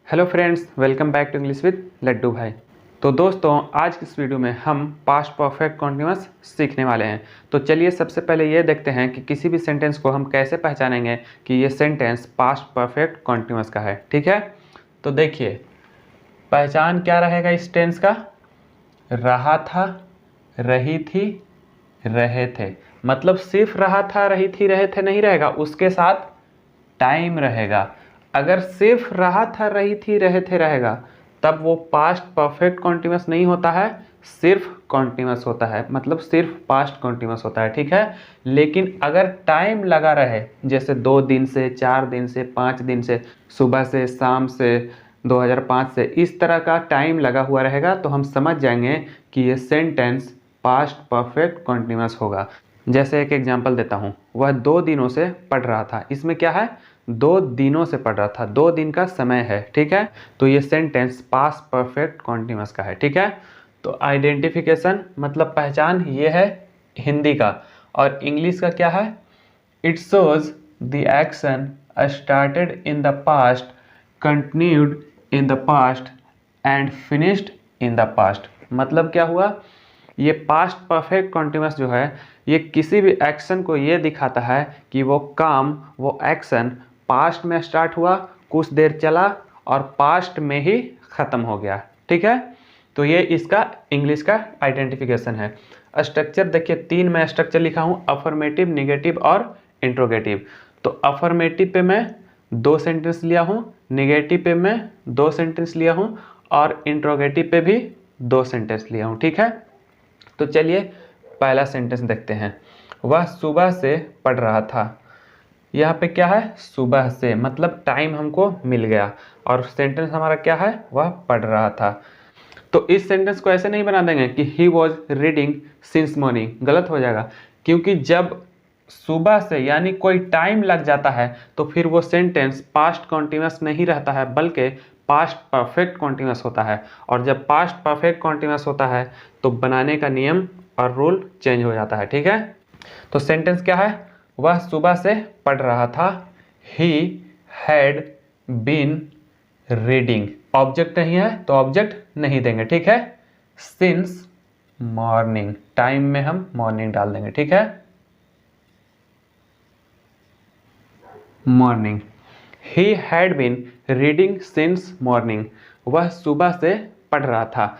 Hello friends, welcome back to English with Laddu Bhai. तो दोस्तों, आज की इस वीडियो में हम पास्ट परफेक्ट कॉन्टिन्यूअस सीखने वाले हैं। तो चलिए सबसे पहले ये देखते हैं कि किसी भी सेंटेंस को हम कैसे पहचानेंगे कि ये सेंटेंस पास्ट परफेक्ट कॉन्टिन्यूअस का है। ठीक है, तो देखिए पहचान क्या रहेगा इस टेंस का। रहा था, रही थी, रहे थे। मतलब सिर्फ रहा था, रही थी, रहे थे नहीं रहेगा, उसके साथ टाइम रहेगा। अगर सिर्फ रहा था, रही थी, रहे थे रहेगा तब वो पास्ट परफेक्ट कॉन्टिन्यूअस नहीं होता है, सिर्फ कॉन्टिन्यूअस होता है, मतलब सिर्फ पास्ट कॉन्टिन्यूअस होता है। ठीक है, लेकिन अगर टाइम लगा रहे, जैसे 2 दिन से, 4 दिन से, 5 दिन से, सुबह से, शाम से, 2005 से, इस तरह का टाइम लगा हुआ रहेगा तो हम समझ जाएंगे कि ये सेंटेंस पास्ट परफेक्ट कॉन्टिन्यूअस होगा। जैसे एक एग्जांपल देता हूँ, वह 2 दिनों से पढ़ रहा था। इसमें क्या है, 2 दिनों से पढ़ रहा था, 2 दिन का समय है। ठीक है, तो ये सेंटेंस पास्ट परफेक्ट कॉन्टिन्यूअस का है। ठीक है, तो आइडेंटिफिकेशन मतलब पहचान ये है हिंदी का, और इंग्लिश का क्या है, it shows the action started in the past, continued in the past and finished in the past. मतलब क्या हुआ, ये पास्ट परफेक्ट कॉन्टिन्यूअस जो है ये किसी भी एक्शन को ये दिखाता है कि वो काम, वो एक्शन पास्ट में स्टार्ट हुआ, कुछ देर चला और पास्ट में ही ख़त्म हो गया। ठीक है, तो ये इसका इंग्लिश का आइडेंटिफिकेशन है। स्ट्रक्चर देखिए, 3 मैं स्ट्रक्चर लिखा हूँ, अफर्मेटिव, निगेटिव और इंट्रोगेटिव। तो अफर्मेटिव पे मैं 2 सेंटेंस लिया हूँ, निगेटिव पे मैं 2 सेंटेंस लिया हूँ और इंट्रोगेटिव पे भी 2 सेंटेंस लिया हूँ। ठीक है, तो चलिए पहला सेंटेंस देखते हैं। वह सुबह से पढ़ रहा था। यहाँ पे क्या है, सुबह से, मतलब टाइम हमको मिल गया, और सेंटेंस हमारा क्या है, वह पढ़ रहा था। तो इस सेंटेंस को ऐसे नहीं बना देंगे कि he was reading since morning, गलत हो जाएगा। क्योंकि जब सुबह से यानी कोई टाइम लग जाता है तो फिर वो सेंटेंस पास्ट कॉन्टिन्यूअस नहीं रहता है, बल्कि पास्ट परफेक्ट कॉन्टिन्यूअस होता है। और जब पास्ट परफेक्ट कॉन्टिन्यूअस होता है तो बनाने का नियम और रूल चेंज हो जाता है। ठीक है, तो सेंटेंस क्या है, वह सुबह से पढ़ रहा था। He had been reading, object नहीं है तो ऑब्जेक्ट नहीं देंगे। ठीक है, सिंस मॉर्निंग, टाइम में हम मॉर्निंग डाल देंगे। ठीक है, morning. He had been reading since morning, वह सुबह से पढ़ रहा था।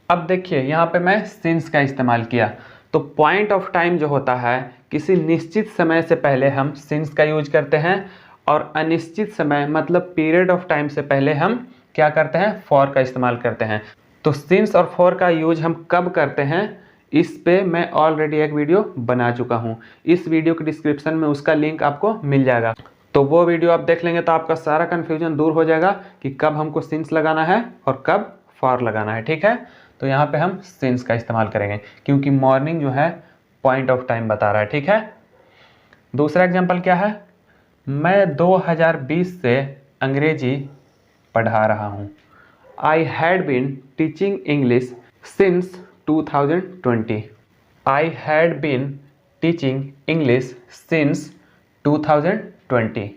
अब देखिए यहाँ पे मैं सिंस का इस्तेमाल किया, तो पॉइंट ऑफ टाइम जो होता है, किसी निश्चित समय से पहले हम सिंस का यूज करते हैं, और अनिश्चित समय मतलब पीरियड ऑफ टाइम से पहले हम क्या करते हैं, फॉर का इस्तेमाल करते हैं। तो सिंस और फॉर का यूज हम कब करते हैं, इस पे मैं ऑलरेडी एक वीडियो बना चुका हूँ। इस वीडियो के डिस्क्रिप्शन में उसका लिंक आपको मिल जाएगा, तो वो वीडियो आप देख लेंगे तो आपका सारा कन्फ्यूजन दूर हो जाएगा कि कब हमको सिंस लगाना है और कब फॉर लगाना है। ठीक है, तो यहाँ पे हम सिंस का इस्तेमाल करेंगे क्योंकि मॉर्निंग जो है पॉइंट ऑफ टाइम बता रहा है। ठीक है, दूसरा एग्जांपल क्या है, मैं 2020 से अंग्रेजी पढ़ा रहा हूँ। I had been teaching English since 2020। I had been teaching English since 2020।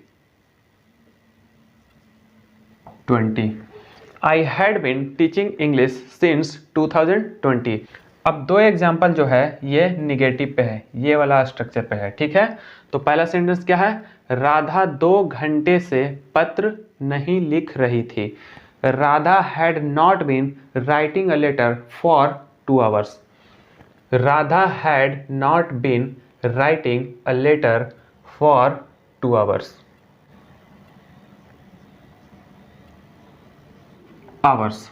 I had been teaching English since 2020। अब 2 एग्जाम्पल जो है ये निगेटिव पे है, ये वाला स्ट्रक्चर पे है। ठीक है, तो पहला सेंटेंस क्या है, राधा 2 घंटे से पत्र नहीं लिख रही थी। Radha had not been writing a letter for 2 hours. Radha had not been writing a letter for 2 hours. Hours,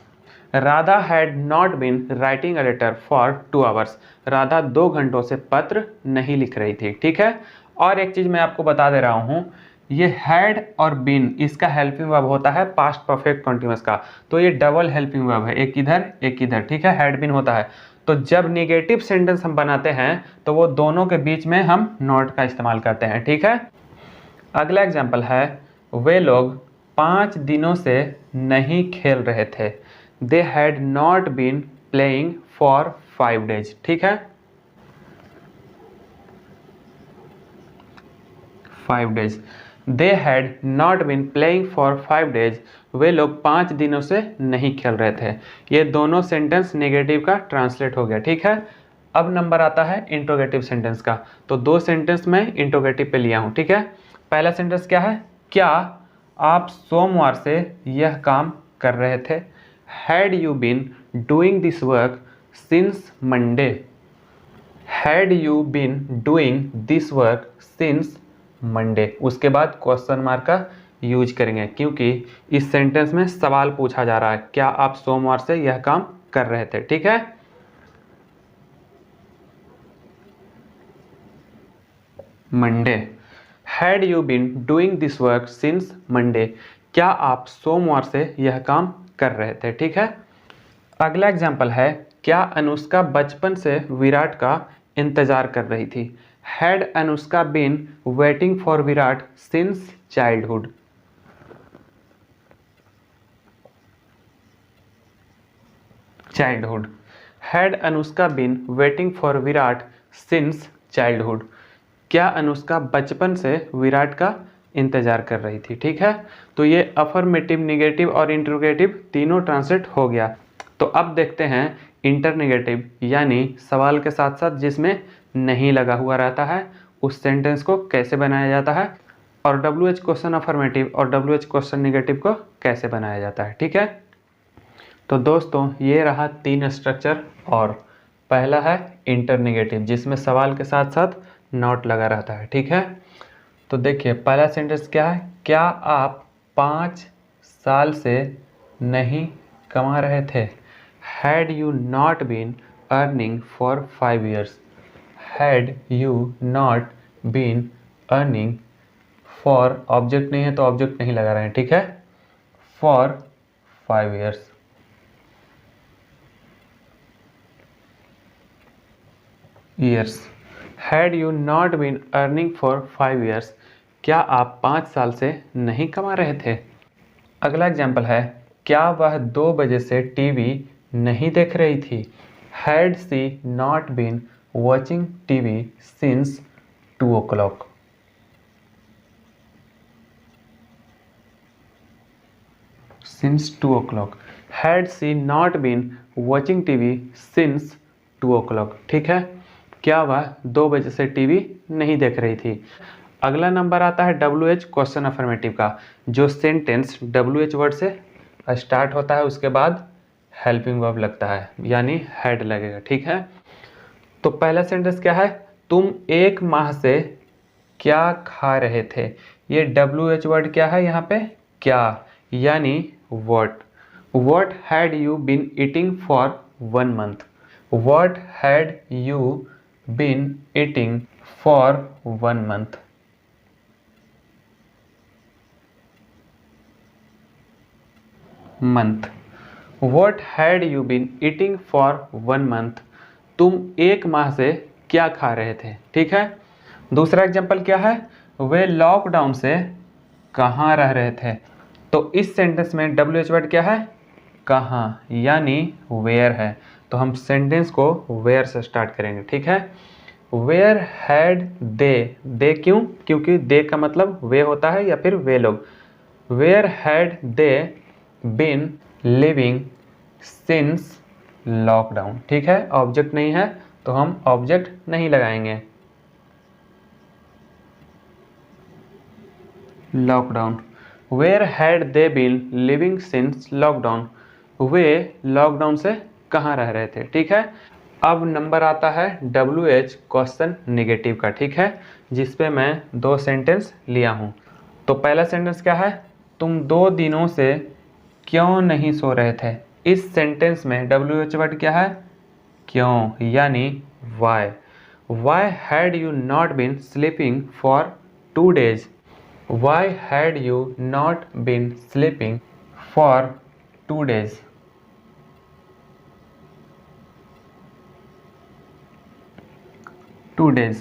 Radha had not been writing a letter for 2 hours. Radha 2 घंटों से पत्र नहीं लिख रही थी। ठीक है, और एक चीज मैं आपको बता दे रहा हूं, ये हैड और बीन इसका हेल्पिंग वर्ब होता है पास्ट परफेक्ट कॉन्टिन्यूअस का, तो ये डबल हेल्पिंग वर्ब है, एक इधर एक इधर। ठीक है, हैड बीन होता है, तो जब निगेटिव सेंटेंस हम बनाते हैं तो वो दोनों के बीच में हम नॉट का इस्तेमाल करते हैं। ठीक है, अगला एग्जाम्पल है, वे लोग 5 दिनों से नहीं खेल रहे थे। They had not been playing for 5 days। ठीक है, 5 days। They had not been playing for 5 days, वे लोग 5 दिनों से नहीं खेल रहे थे। ये दोनों सेंटेंस नेगेटिव का ट्रांसलेट हो गया, ठीक है। अब नंबर आता है इंट्रोगेटिव सेंटेंस का। तो दो सेंटेंस मैं इंट्रोगेटिव पे लिया हूँ, ठीक है। पहला सेंटेंस क्या है, क्या आप सोमवार से यह काम कर रहे थे। Had you been doing this work since Monday. Had you been doing this work since Monday. उसके बाद क्वेश्चन मार्क का यूज करेंगे, क्योंकि इस सेंटेंस में सवाल पूछा जा रहा है, क्या आप सोमवार से यह काम कर रहे थे, ठीक है। Monday, had you been doing this work since Monday, क्या आप सोमवार से यह काम कर रहे थे, ठीक है। अगला एग्जाम्पल है, क्या अनुष्का बचपन से विराट का इंतजार कर रही थी। Had Anushka been waiting for Virat since childhood. Childhood, had Anushka been waiting for Virat since childhood, क्या अनुष्का बचपन से विराट का इंतजार कर रही थी, ठीक है। तो ये अफर्मेटिव, निगेटिव और इंट्रोगेटिव तीनों ट्रांसलेट हो गया। तो अब देखते हैं इंटरनेगेटिव, यानी सवाल के साथ साथ जिसमें नहीं लगा हुआ रहता है, उस सेंटेंस को कैसे बनाया जाता है, और WH क्वेश्चन अफर्मेटिव और WH क्वेश्चन निगेटिव को कैसे बनाया जाता है, ठीक है। तो दोस्तों ये रहा 3 स्ट्रक्चर, और पहला है इंटरनेगेटिव जिसमें सवाल के साथ साथ नॉट लगा रहता है, ठीक है। तो देखिए पहला सेंटेंस क्या है, क्या आप 5 साल से नहीं कमा रहे थे। Had you not been earning for 5 years। Had you not been earning for, object नहीं है तो ऑब्जेक्ट नहीं लगा रहे हैं, ठीक है, for 5 years। Years, had you not been earning for 5 years, क्या आप 5 साल से नहीं कमा रहे थे। अगला एग्जाम्पल है, क्या वह 2 बजे से टीवी नहीं देख रही थी। Had she not been watching TV since 2 o'clock। Since 2 o'clock, had she not been watching TV since 2 o'clock, ठीक है, क्या वह 2 बजे से टीवी नहीं देख रही थी। अगला नंबर आता है WH क्वेश्चन अफर्मेटिव का, जो सेंटेंस WH वर्ड से स्टार्ट होता है, उसके बाद हेल्पिंग वर्ब लगता है, यानी हैड लगेगा, ठीक है। तो पहला सेंटेंस क्या है, तुम 1 माह से क्या खा रहे थे। ये WH वर्ड क्या है यहाँ पे, क्या, यानी what। What had you been eating for 1 month? What had you been eating for 1 month? Month. What had you been eating for 1 month? तुम 1 माह से क्या खा रहे थे, ठीक है। दूसरा एग्जाम्पल क्या है, वे लॉकडाउन से कहाँ रह रहे थे। तो इस सेंटेंस में WH वर्ड क्या है, कहाँ, यानी वेयर है। तो हम सेंटेंस को वेयर से स्टार्ट करेंगे, ठीक है। वेयर हैड दे क्यों, क्योंकि दे का मतलब वे होता है या फिर वे लोग। Where had they been living since lockdown, ठीक है। ऑब्जेक्ट नहीं है तो हम ऑब्जेक्ट नहीं लगाएंगे। Lockdown, where had they been living since lockdown, वे लॉकडाउन से कहाँ रह रहे थे, ठीक है। अब नंबर आता है WH क्वेश्चन निगेटिव का, ठीक है, जिसपे मैं 2 सेंटेंस लिया हूँ। तो पहला सेंटेंस क्या है, तुम 2 दिनों से क्यों नहीं सो रहे थे। इस सेंटेंस में WH वर्ड क्या है, क्यों, यानी why. Why had you not been sleeping for 2 days। Why had you not been sleeping for 2 days? 2 days.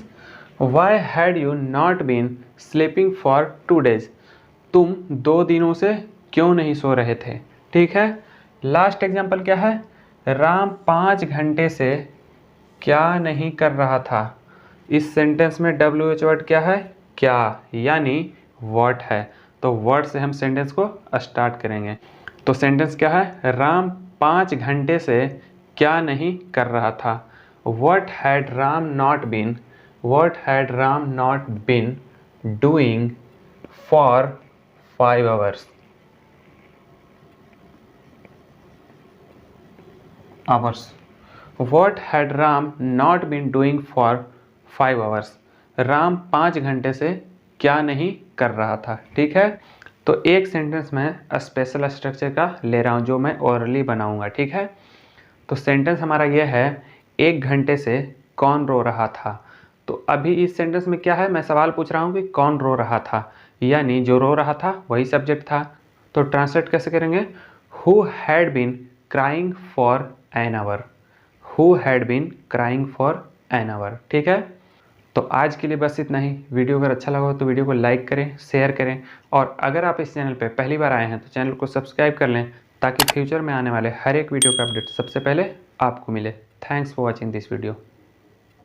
Why had you not been sleeping for 2 days? तुम 2 दिनों से क्यों नहीं सो रहे थे, ठीक है। लास्ट एग्जाम्पल क्या है, राम 5 घंटे से क्या नहीं कर रहा था। इस सेंटेंस में WH वर्ड क्या है, क्या, यानी व्हाट है। तो व्हाट से हम सेंटेंस को स्टार्ट करेंगे। तो सेंटेंस क्या है, राम 5 घंटे से क्या नहीं कर रहा था। What had Ram not been, what had Ram not been doing for 5 hours. What had Ram not been doing for 5 hours? Ram 5 घंटे से क्या नहीं कर रहा था। ठीक है, तो एक सेंटेंस में स्पेशल स्ट्रक्चर का ले रहा हूँ जो मैं ओरली बनाऊंगा। ठीक है, तो सेंटेंस हमारा यह है, 1 घंटे से कौन रो रहा था। तो अभी इस सेंटेंस में क्या है, मैं सवाल पूछ रहा हूँ कि कौन रो रहा था, यानी जो रो रहा था वही सब्जेक्ट था। तो ट्रांसलेट कैसे करेंगे, who had been crying for an hour, who had been crying for an hour. ठीक है, तो आज के लिए बस इतना ही। वीडियो अगर अच्छा लगा हो तो वीडियो को लाइक करें, शेयर करें, और अगर आप इस चैनल पर पहली बार आए हैं तो चैनल को सब्सक्राइब कर लें ताकि फ्यूचर में आने वाले हर एक वीडियो का अपडेट सबसे पहले आपको मिले। Thanks for watching this video.